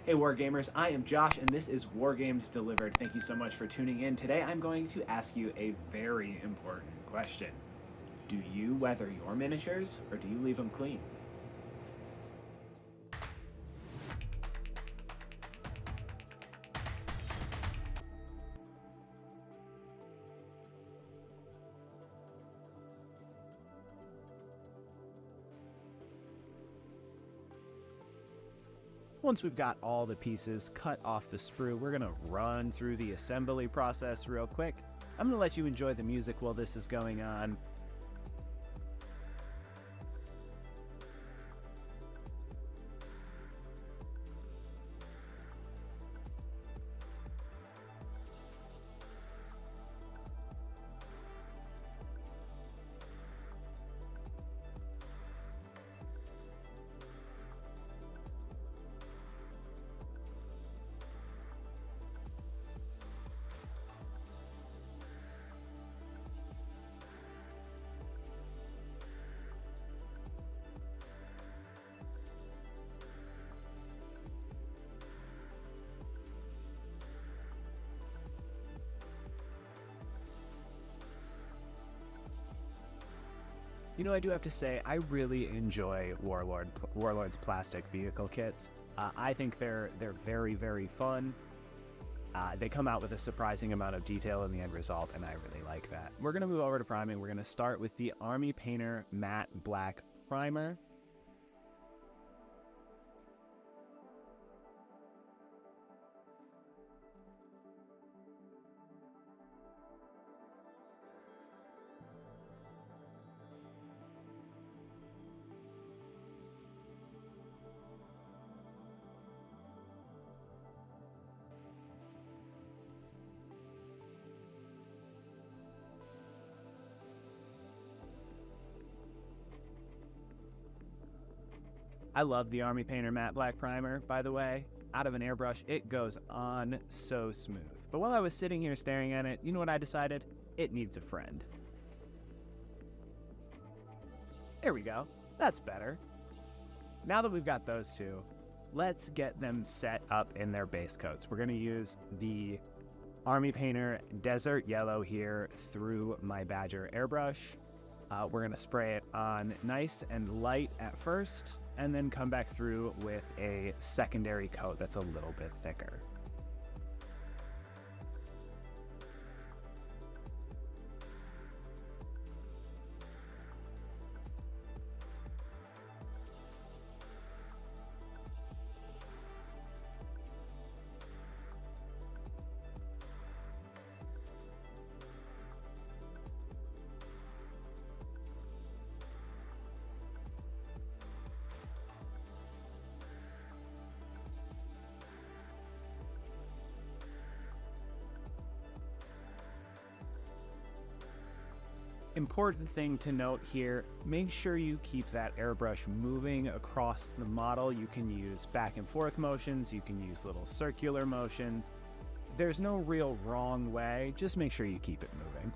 Hey Wargamers, I am Josh and this is Wargames Delivered. Thank you so much for tuning in. Today I'm going to ask you a very important question. Do you weather your miniatures or do you leave them clean? Once we've got all the pieces cut off the sprue, we're going to run through the assembly process real quick. I'm going to let you enjoy the music while this is going on. You know, I do have to say, I really enjoy Warlord's plastic vehicle kits. I think they're very, very fun. They come out with a surprising amount of detail in the end result, and I really like that. We're going to move over to priming. We're going to start with the Army Painter Matte Black Primer. I love the Army Painter Matte Black Primer, by the way. Out of an airbrush, it goes on so smooth. But while I was sitting here staring at it, you know what I decided? It needs a friend. There we go. That's better. Now that we've got those two, let's get them set up in their base coats. We're going to use the Army Painter Desert Yellow here through my Badger airbrush. We're going to spray it on nice and light at first, and then come back through with a secondary coat that's a little bit thicker. Important thing to note here, make sure you keep that airbrush moving across the model. You can use back and forth motions, you can use little circular motions. There's no real wrong way, just make sure you keep it moving.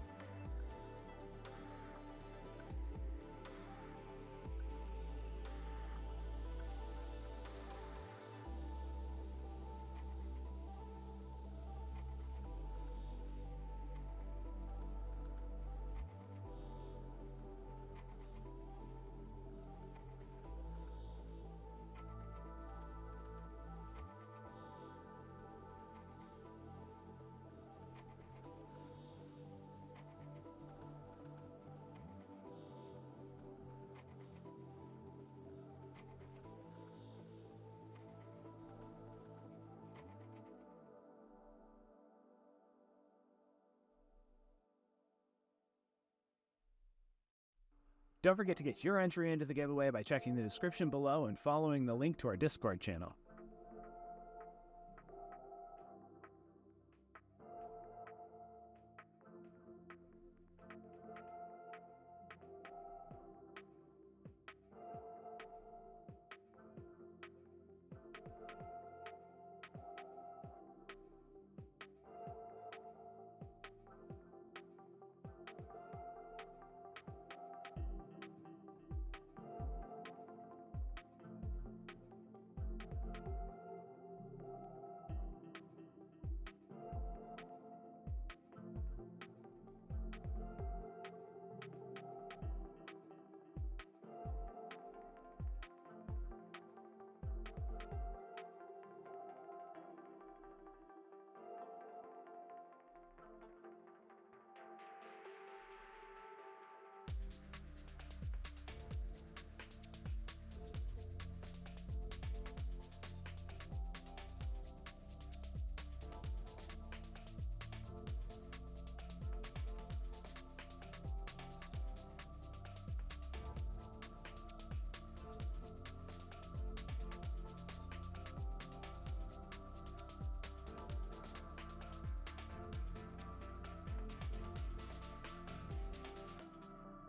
Don't forget to get your entry into the giveaway by checking the description below and following the link to our Discord channel.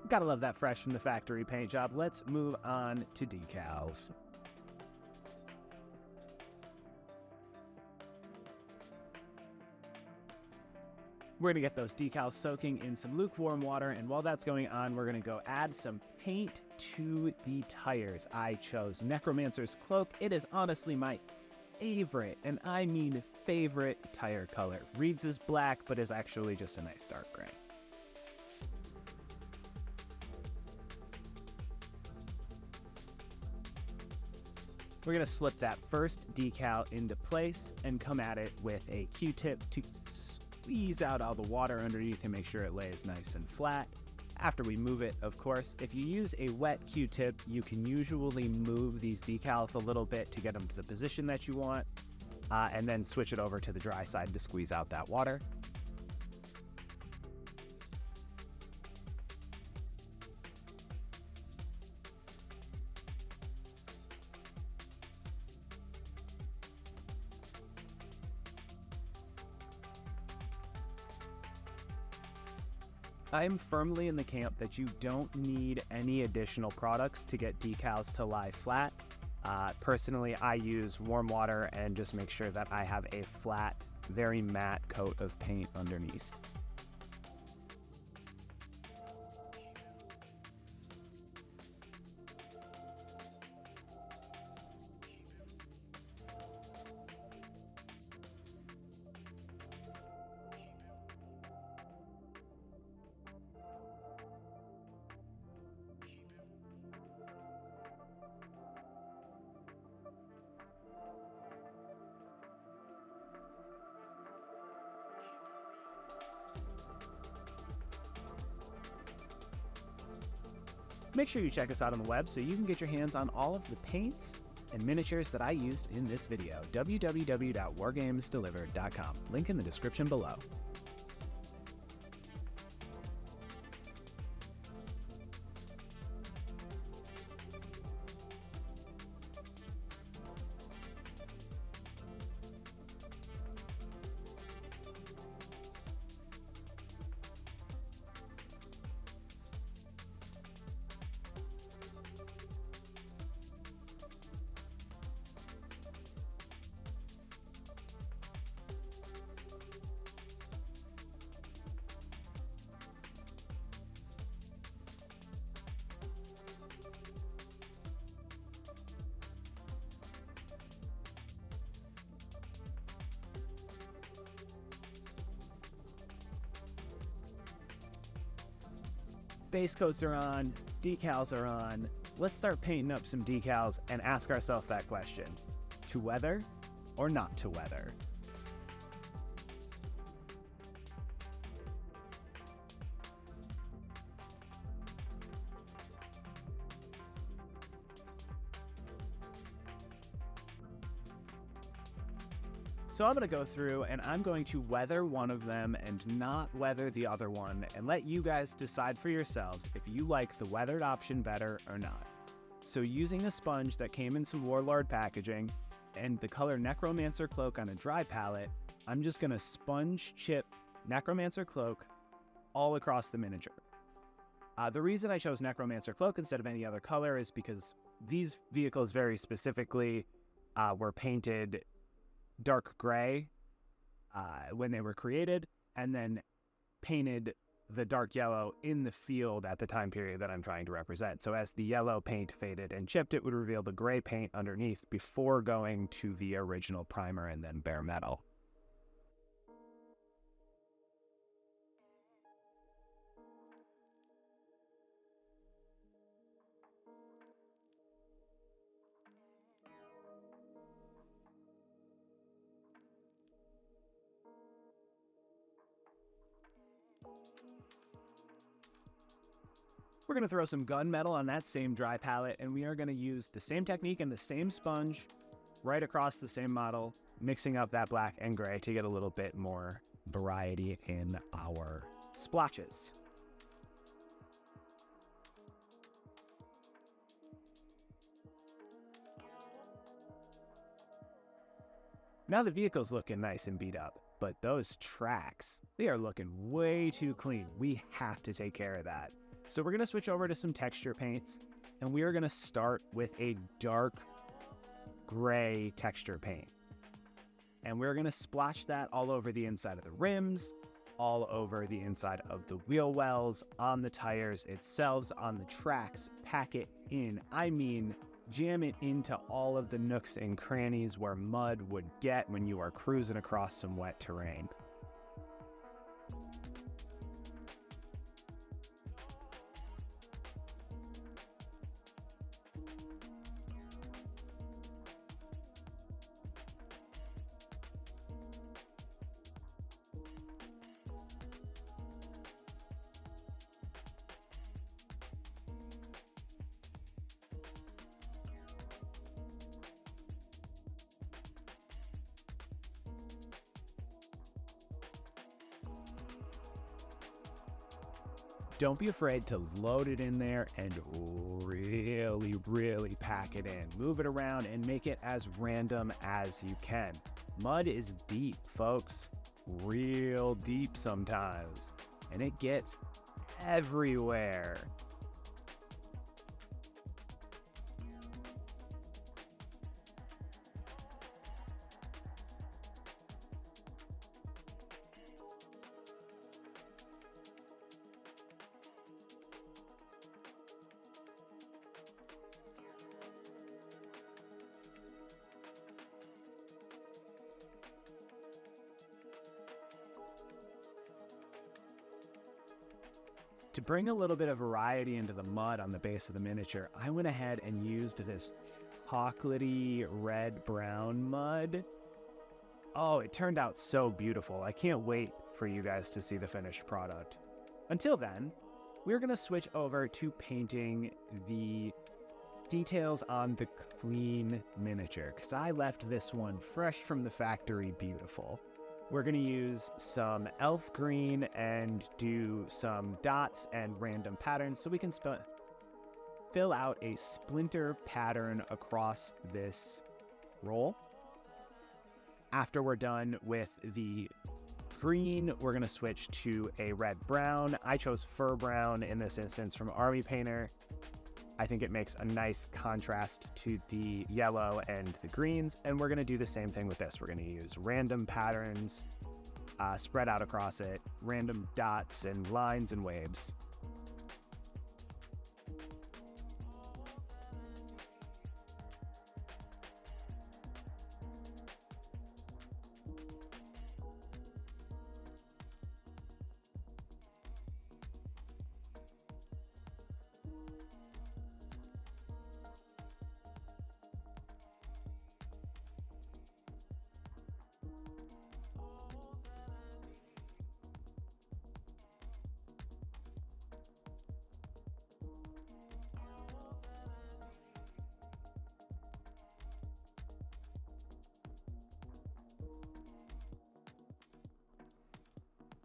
Gotta love that fresh from the factory paint job. Let's move on to decals. We're gonna get those decals soaking in some lukewarm water, and while that's going on, we're gonna go add some paint to the tires. I chose Necromancer's Cloak. It is honestly my favorite, and I mean favorite, tire color. Reads as black, but is actually just a nice dark gray. We're gonna slip that first decal into place and come at it with a Q-tip to squeeze out all the water underneath and make sure it lays nice and flat. After we move it, of course, if you use a wet Q-tip, you can usually move these decals a little bit to get them to the position that you want, and then switch it over to the dry side to squeeze out that water. I'm firmly in the camp that you don't need any additional products to get decals to lie flat. Personally, I use warm water and just make sure that I have a flat, very matte coat of paint underneath. Make sure you check us out on the web so you can get your hands on all of the paints and miniatures that I used in this video. www.wargamesdelivered.com. Link in the description below. Base coats are on, decals are on. Let's start painting up some decals and ask ourselves that question: to weather or not to weather? So I'm going to go through and I'm going to weather one of them and not weather the other one, and let you guys decide for yourselves if you like the weathered option better or not. So using a sponge that came in some Warlord packaging and the color Necromancer Cloak on a dry palette, I'm just going to sponge chip Necromancer Cloak all across the miniature. The reason I chose Necromancer Cloak instead of any other color is because these vehicles very specifically were painted dark gray when they were created, and then painted the dark yellow in the field at the time period that I'm trying to represent. So as the yellow paint faded and chipped, it would reveal the gray paint underneath before going to the original primer and then bare metal. We're going to throw some gunmetal on that same dry palette, and we are going to use the same technique and the same sponge right across the same model, mixing up that black and gray to get a little bit more variety in our splotches. Now the vehicle's looking nice and beat up, but those tracks, they are looking way too clean. We have to take care of that. So we're going to switch over to some texture paints, and we are going to start with a dark gray texture paint. And we're going to splash that all over the inside of the rims, all over the inside of the wheel wells, on the tires itself, on the tracks, pack it in. I mean, jam it into all of the nooks and crannies where mud would get when you are cruising across some wet terrain. Don't be afraid to load it in there and really pack it in. Move it around and make it as random as you can. Mud is deep, folks. Real deep sometimes. And it gets everywhere. To bring a little bit of variety into the mud on the base of the miniature, I went ahead and used this chocolatey red-brown mud. Oh, it turned out so beautiful. I can't wait for you guys to see the finished product. Until then, we're going to switch over to painting the details on the clean miniature, because I left this one fresh from the factory beautiful. We're going to use some elf green and do some dots and random patterns so we can fill out a splinter pattern across this roll. After we're done with the green, we're going to switch to a red-brown. I chose fur brown in this instance from Army Painter. I think it makes a nice contrast to the yellow and the greens, and we're going to do the same thing with this. We're going to use random patterns spread out across it, random dots and lines and waves.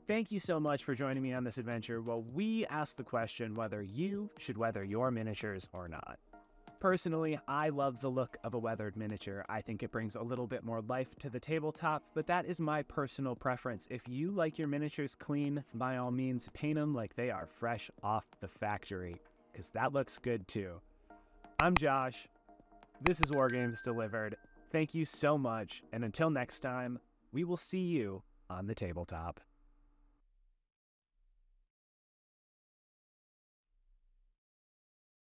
Thank you so much for joining me on this adventure while we ask the question whether you should weather your miniatures or not. Personally, I love the look of a weathered miniature. I think it brings a little bit more life to the tabletop, but that is my personal preference. If you like your miniatures clean, by all means, paint them like they are fresh off the factory, because that looks good too. I'm Josh. This is Wargames Delivered. Thank you so much, and until next time, we will see you on the tabletop.